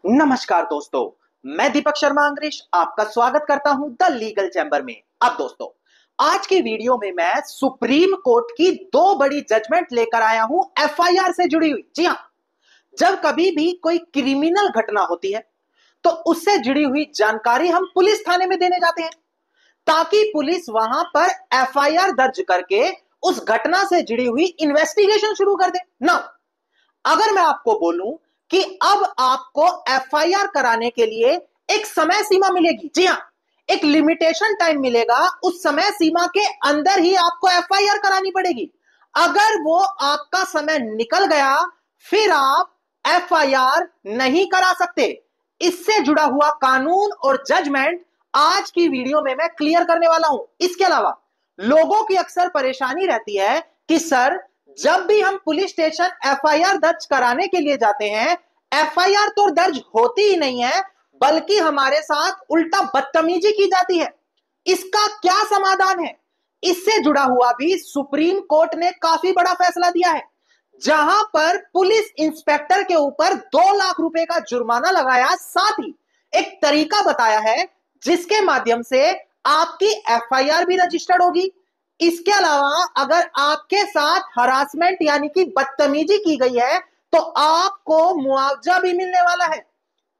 नमस्कार दोस्तों, मैं दीपक शर्मा अंग्रेश आपका स्वागत करता हूं द लीगल चैम्बर में। अब दोस्तों, आज की वीडियो में मैं सुप्रीम कोर्ट की दो बड़ी जजमेंट लेकर आया हूं एफआईआर से जुड़ी हुई। जी हां, जब कभी भी कोई क्रिमिनल घटना होती है तो उससे जुड़ी हुई जानकारी हम पुलिस थाने में देने जाते हैं ताकि पुलिस वहां पर एफआईआर दर्ज करके उस घटना से जुड़ी हुई इन्वेस्टिगेशन शुरू कर दे ना। अगर मैं आपको बोलूं कि अब आपको एफआईआर कराने के लिए एक समय सीमा मिलेगी, जी हां, एक लिमिटेशन टाइम मिलेगा, उस समय सीमा के अंदर ही आपको एफआईआर करानी पड़ेगी। अगर वो आपका समय निकल गया फिर आप एफआईआर नहीं करा सकते। इससे जुड़ा हुआ कानून और जजमेंट आज की वीडियो में मैं क्लियर करने वाला हूं। इसके अलावा लोगों की अक्सर परेशानी रहती है कि सर, जब भी हम पुलिस स्टेशन एफआईआर दर्ज कराने के लिए जाते हैं, एफआईआर तो दर्ज होती ही नहीं है बल्कि हमारे साथ उल्टा बदतमीजी की जाती है। इसका क्या समाधान है? इससे जुड़ा हुआ भी सुप्रीम कोर्ट ने काफी बड़ा फैसला दिया है, जहां पर पुलिस इंस्पेक्टर के ऊपर 2 लाख रुपए का जुर्माना लगाया, साथ ही एक तरीका बताया है जिसके माध्यम से आपकी एफआईआर भी रजिस्टर्ड होगी। इसके अलावा अगर आपके साथ हरासमेंट यानी कि बदतमीजी की गई है तो आपको मुआवजा भी मिलने वाला है।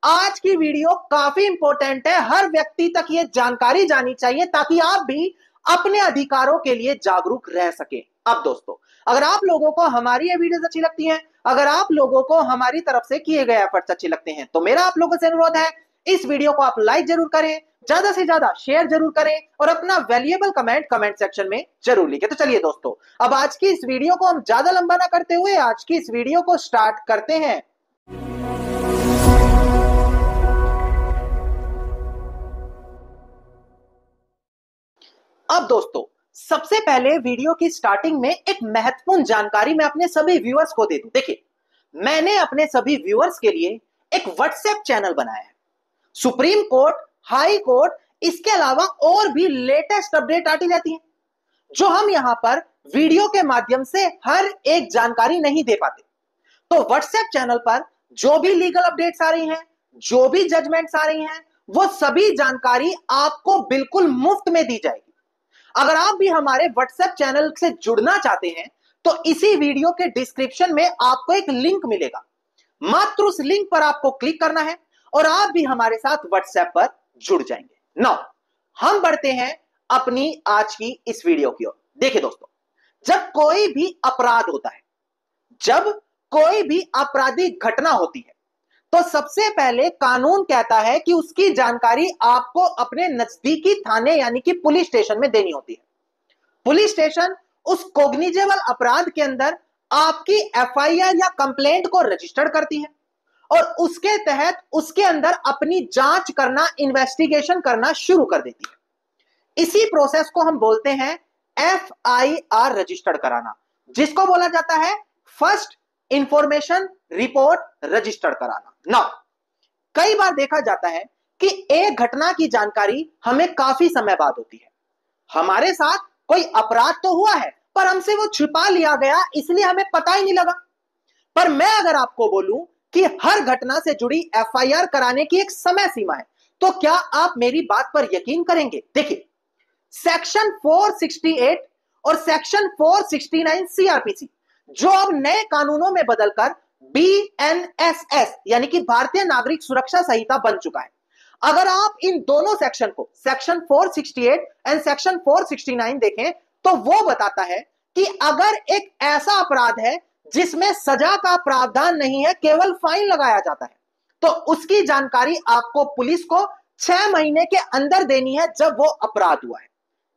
आज की वीडियो काफी इंपॉर्टेंट है, हर व्यक्ति तक यह जानकारी जानी चाहिए ताकि आप भी अपने अधिकारों के लिए जागरूक रह सके। अब दोस्तों, अगर आप लोगों को हमारी ये वीडियोस अच्छी लगती हैं, अगर आप लोगों को हमारी तरफ से किए गए एफर्ट्स अच्छे लगते हैं तो मेरा आप लोगों से अनुरोध है, इस वीडियो को आप लाइक जरूर करें, ज्यादा से ज्यादा शेयर जरूर करें और अपना वैल्यूएबल कमेंट सेक्शन में जरूर लिखें। तो चलिए दोस्तों, अब आज की इस वीडियो को हम ज्यादा लंबा ना करते हुए आज की इस वीडियो को स्टार्ट करते हैं। अब दोस्तों, सबसे पहले वीडियो की स्टार्टिंग में एक महत्वपूर्ण जानकारी मैं अपने सभी व्यूअर्स को दे दूं। देखिए, मैंने अपने सभी व्यूअर्स के लिए एक व्हाट्सएप चैनल बनाया है। सुप्रीम कोर्ट, हाई कोर्ट, इसके अलावा और भी लेटेस्ट अपडेट आती रहती है जो हम यहां पर वीडियो के माध्यम से हर एक जानकारी नहीं दे पाते। तो व्हाट्सएप चैनल पर जो भी लीगल अपडेट्स आ रही हैं, जो भी जजमेंट्स आ रही हैं, वो सभी जानकारी आपको बिल्कुल मुफ्त में दी जाएगी। अगर आप भी हमारे व्हाट्सएप चैनल से जुड़ना चाहते हैं तो इसी वीडियो के डिस्क्रिप्शन में आपको एक लिंक मिलेगा, मात्र उस लिंक पर आपको क्लिक करना है और आप भी हमारे साथ व्हाट्सएप पर जुड़ जाएंगे। नाउ हम बढ़ते हैं अपनी आज की इस वीडियो की ओर। देखिए दोस्तों, जब कोई भी अपराध होता है, जब कोई भी आपराधिक घटना होती है तो सबसे पहले कानून कहता है कि उसकी जानकारी आपको अपने नजदीकी थाने यानी कि पुलिस स्टेशन में देनी होती है। पुलिस स्टेशन उस कॉग्निजेबल अपराध के अंदर आपकी एफआईआर या कंप्लेंट को रजिस्टर करती है और उसके तहत उसके अंदर अपनी जांच करना, इन्वेस्टिगेशन करना शुरू कर देती है। इसी प्रोसेस को हम बोलते हैं एफआईआर रजिस्टर्ड कराना, जिसको बोला जाता है फर्स्ट इंफॉर्मेशन रिपोर्ट रजिस्टर्ड कराना। ना, कई बार देखा जाता है कि एक घटना की जानकारी हमें काफी समय बाद होती है। हमारे साथ कोई अपराध तो हुआ है पर हमसे वो छिपा लिया गया, इसलिए हमें पता ही नहीं लगा। पर मैं अगर आपको बोलूं कि हर घटना से जुड़ी एफआईआर कराने की एक समय सीमा है तो क्या आप मेरी बात पर यकीन करेंगे? देखिए, सेक्शन 468 और सेक्शन 469 सीआरपीसी, जो अब नए कानूनों में बदलकर बीएनएसएस यानी कि भारतीय नागरिक सुरक्षा संहिता बन चुका है। अगर आप इन दोनों सेक्शन को, सेक्शन 468 एंड सेक्शन 469 देखें तो वो बताता है कि अगर एक ऐसा अपराध है जिसमें सजा का प्रावधान नहीं है, केवल फाइन लगाया जाता है, तो उसकी जानकारी आपको पुलिस को 6 महीने के अंदर देनी है जब वो अपराध हुआ है।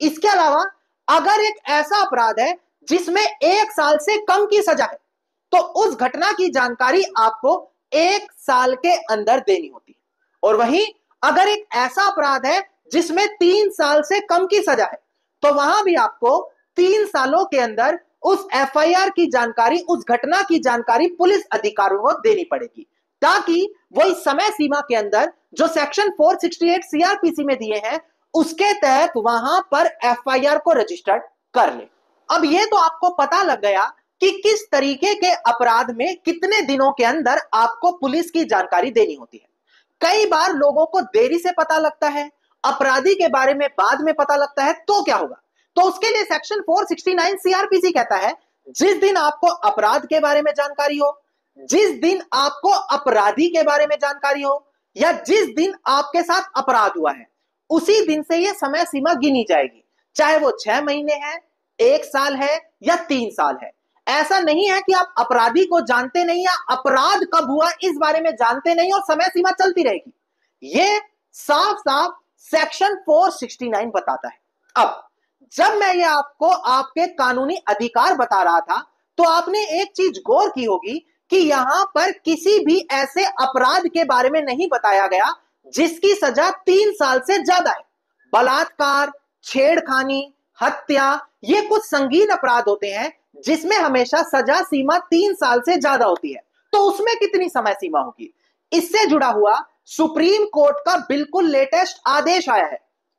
इसके अलावा अगर एक ऐसा अपराध है जिसमें 1 साल से कम की सजा है तो उस घटना की जानकारी आपको 1 साल के अंदर देनी होती है। और वहीं अगर एक ऐसा अपराध है जिसमें 3 साल से कम की सजा है तो वहां भी आपको 3 सालों के अंदर उस एफआईआर की जानकारी, उस घटना की जानकारी पुलिस अधिकारियों को देनी पड़ेगी ताकि वो इस समय सीमा के अंदर जो सेक्शन 468 सीआरपीसी में दिए हैं उसके तहत वहां पर एफआईआर को रजिस्टर्ड कर ले। अब यह तो आपको पता लग गया कि किस तरीके के अपराध में कितने दिनों के अंदर आपको पुलिस की जानकारी देनी होती है। कई बार लोगों को देरी से पता लगता है, अपराधी के बारे में बाद में पता लगता है, तो क्या होगा? तो उसके लिए सेक्शन 469 सीआरपीसी कहता है जिस दिन आपको अपराध के बारे में जानकारी हो, जिस दिन आपको अपराधी के बारे में जानकारी हो, या जिस दिन आपके साथ अपराध हुआ है, उसी दिन से यह समय सीमा गिनी जाएगी, चाहे वो 6 महीने है, 1 साल है या 3 साल है। ऐसा नहीं है कि आप अपराधी को जानते नहीं या अपराध कब हुआ इस बारे में जानते नहीं और समय सीमा चलती रहेगी। यह साफ साफ सेक्शन 469 बताता है। अब जब मैं ये आपको आपके कानूनी अधिकार बता रहा था तो आपने एक चीज गौर की होगी कि यहां पर किसी भी ऐसे अपराध के बारे में नहीं बताया गया जिसकी सजा 3 साल से ज्यादा है। बलात्कार, छेड़खानी, हत्या, ये कुछ संगीन अपराध होते हैं जिसमें हमेशा सजा सीमा 3 साल से ज्यादा होती है। तो उसमें कितनी समय सीमा होगी? इससे जुड़ा हुआ सुप्रीम कोर्ट का बिल्कुल लेटेस्ट आदेश आया है,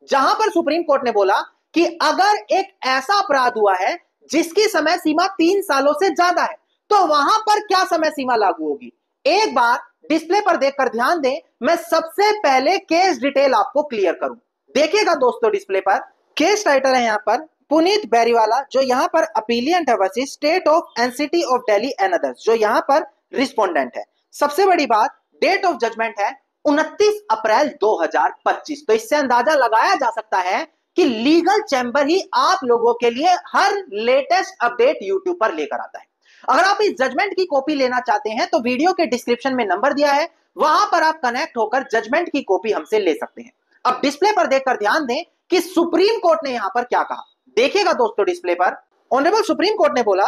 जहां पर सुप्रीम कोर्ट ने बोला कि अगर एक ऐसा अपराध हुआ है जिसकी समय सीमा 3 सालों से ज्यादा है तो वहां पर क्या समय सीमा लागू होगी। एक बार डिस्प्ले पर देखकर ध्यान दें, मैं सबसे पहले केस डिटेल आपको क्लियर करूं। देखिएगा दोस्तों, डिस्प्ले पर केस टाइटल है यहां पर पुनीत बेरीवाला, जो यहां पर अपीलियंट है, versus state of and city of Delhi and others, जो यहां पर रिस्पोंडेंट है। सबसे बड़ी बात, डेट ऑफ जजमेंट है 29 अप्रैल 2025। तो इससे अंदाजा लगाया जा सकता है कि लीगल चैंबर ही आप लोगों के लिए हर लेटेस्ट अपडेट यूट्यूब पर लेकर आता है। अगर आप इस जजमेंट की कॉपी लेना चाहते हैं तो वीडियो के डिस्क्रिप्शन में नंबर दिया है, वहां पर आप कनेक्ट होकर जजमेंट की कॉपी हमसे ले सकते हैं। अब डिस्प्ले पर देखकर ध्यान दें कि सुप्रीम कोर्ट ने यहां पर क्या कहा। देखिएगा दोस्तों, डिस्प्ले पर ऑनरेबल सुप्रीम कोर्ट ने बोला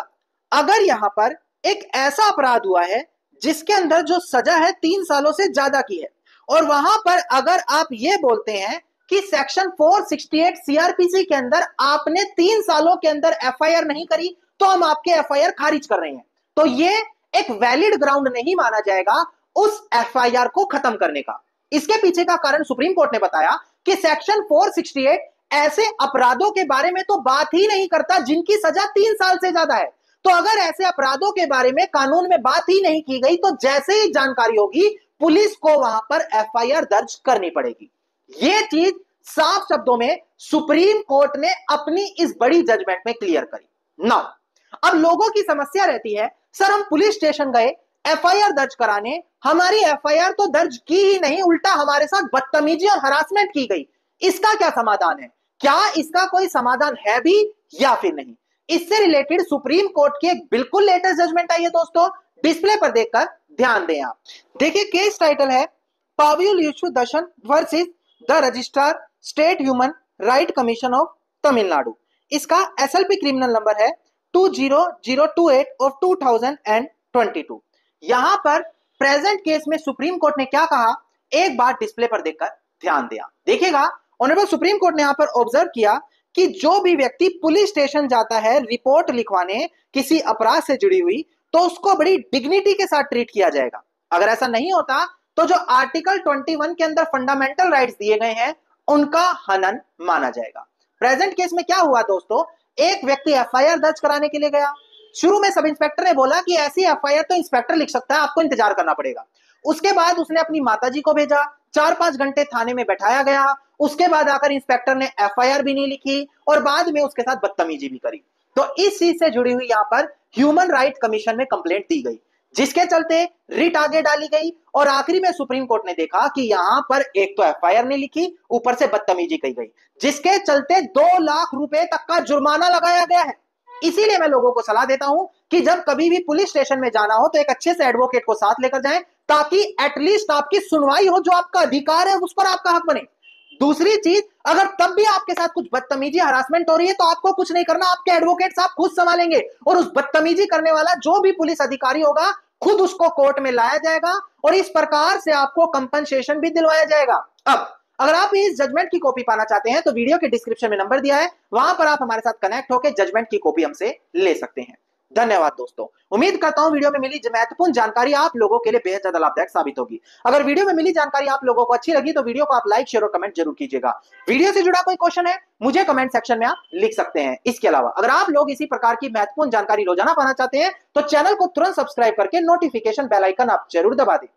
अगर यहां पर एक ऐसा अपराध हुआ है जिसके अंदर जो सजा है 3 सालों से ज्यादा की है, और वहां पर अगर आप ये बोलते हैं कि सेक्शन 468 सीआरपीसी के अंदर आपने 3 सालों के अंदर एफआईआर नहीं करी तो हम आपके एफआईआर खारिज कर रहे हैं, तो ये एक वैलिड ग्राउंड नहीं माना जाएगा उस एफआईआर को खत्म करने का। इसके पीछे का कारण सुप्रीम कोर्ट ने बताया कि सेक्शन 468 ऐसे अपराधों के बारे में तो बात ही नहीं करता जिनकी सजा 3 साल से ज्यादा है। तो अगर ऐसे अपराधों के बारे में कानून में बात ही नहीं की गई तो जैसे ही जानकारी होगी पुलिस को वहां पर एफआईआर दर्ज करनी पड़ेगी। यह चीज साफ शब्दों में सुप्रीम कोर्ट ने अपनी इस बड़ी जजमेंट में क्लियर करी। नाउ अब लोगों की समस्या रहती है, सर हम पुलिस स्टेशन गए एफआईआर दर्ज कराने, हमारी एफआईआर तो दर्ज की ही नहीं, उल्टा हमारे साथ बदतमीजी और हरासमेंट की गई, इसका क्या समाधान है? क्या इसका कोई समाधान है भी या फिर नहीं? इससे रिलेटेड सुप्रीम कोर्ट की एक बिल्कुल लेटेस्ट जजमेंट आई है दोस्तों, डिस्प्ले पर देखकर ध्यान दें आप। देखिए केस टाइटल है Pavul Yesudarshan versus the registrar state human right commission of Tamil Nadu. इसका एसएलपी क्रिमिनल नंबर है 20028 ऑफ 2022। यहां पर प्रेजेंट केस में सुप्रीम कोर्ट ने क्या कहा, एक बार डिस्प्ले पर देखकर ध्यान दिया। देखिएगा ऑनरेबल सुप्रीम कोर्ट ने यहां पर ऑब्जर्व किया कि जो भी व्यक्ति पुलिस स्टेशन जाता है रिपोर्ट लिखवाने किसी अपराध से जुड़ी हुई, तो उसको बड़ी डिग्निटी के साथ ट्रीट किया जाएगा। अगर ऐसा नहीं होता तो जो आर्टिकल 21 के अंदर फंडामेंटल राइट्स दिए गए हैं उनका हनन माना जाएगा। प्रेजेंट केस में क्या हुआ दोस्तों, एक व्यक्ति एफआईआर दर्ज कराने के लिए गया। शुरू में सब इंस्पेक्टर ने बोला कि ऐसी एफआईआर तो इंस्पेक्टर लिख सकता है, आपको इंतजार करना पड़ेगा। उसके बाद उसने अपनी माताजी को भेजा, 4-5 घंटे थाने में बैठाया गया। उसके बाद आकर इंस्पेक्टर ने एफआईआर भी नहीं लिखी और बाद में उसके साथ बदतमीजी भी करी। तो इस चीज से जुड़ी हुई यहां पर ह्यूमन राइट कमीशन में कंप्लेंट दी गई, जिसके चलते रिट आगे डाली गई और आखिरी में सुप्रीम कोर्ट ने देखा कि यहां पर एक तो एफआईआर नहीं लिखी, ऊपर से बदतमीजी की गई, जिसके चलते 2 लाख रुपए तक का जुर्माना लगाया गया है। इसीलिए मैं लोगों को सलाह देता हूं कि जब कभी भी पुलिस स्टेशन में जाना हो तो एक अच्छे से एडवोकेट को साथ लेकर जाएं, ताकि एटलीस्ट आपकी सुनवाई हो, जो आपका अधिकार है उस पर आपका हक बने। दूसरी चीज, अगर तब भी आपके साथ कुछ बदतमीजी हरासमेंट हो रही है तो आपको कुछ नहीं करना, आपके एडवोकेट साहब खुद संभालेंगे और उस बदतमीजी करने वाला जो भी पुलिस अधिकारी होगा खुद उसको कोर्ट में लाया जाएगा और इस प्रकार से आपको कंपनसेशन भी दिलवाया जाएगा। अब अगर आप इस जजमेंट की कॉपी पाना चाहते हैं तो वीडियो के डिस्क्रिप्शन में नंबर दिया है, वहां पर आप हमारे साथ कनेक्ट होकर जजमेंट की कॉपी हमसे ले सकते हैं। धन्यवाद दोस्तों। उम्मीद करता हूं वीडियो में मिली महत्वपूर्ण जानकारी आप लोगों के लिए बेहद ज्यादा लाभदायक साबित होगी। अगर वीडियो में मिली जानकारी आप लोगों को अच्छी लगी तो वीडियो को आप लाइक, शेयर और कमेंट जरूर कीजिएगा। वीडियो से जुड़ा कोई क्वेश्चन है मुझे कमेंट सेक्शन में आप लिख सकते हैं। इसके अलावा अगर आप लोग इसी प्रकार की महत्वपूर्ण जानकारी रोजाना पाना चाहते हैं तो चैनल को तुरंत सब्सक्राइब करके नोटिफिकेशन बेल आइकन आप जरूर दबा दें।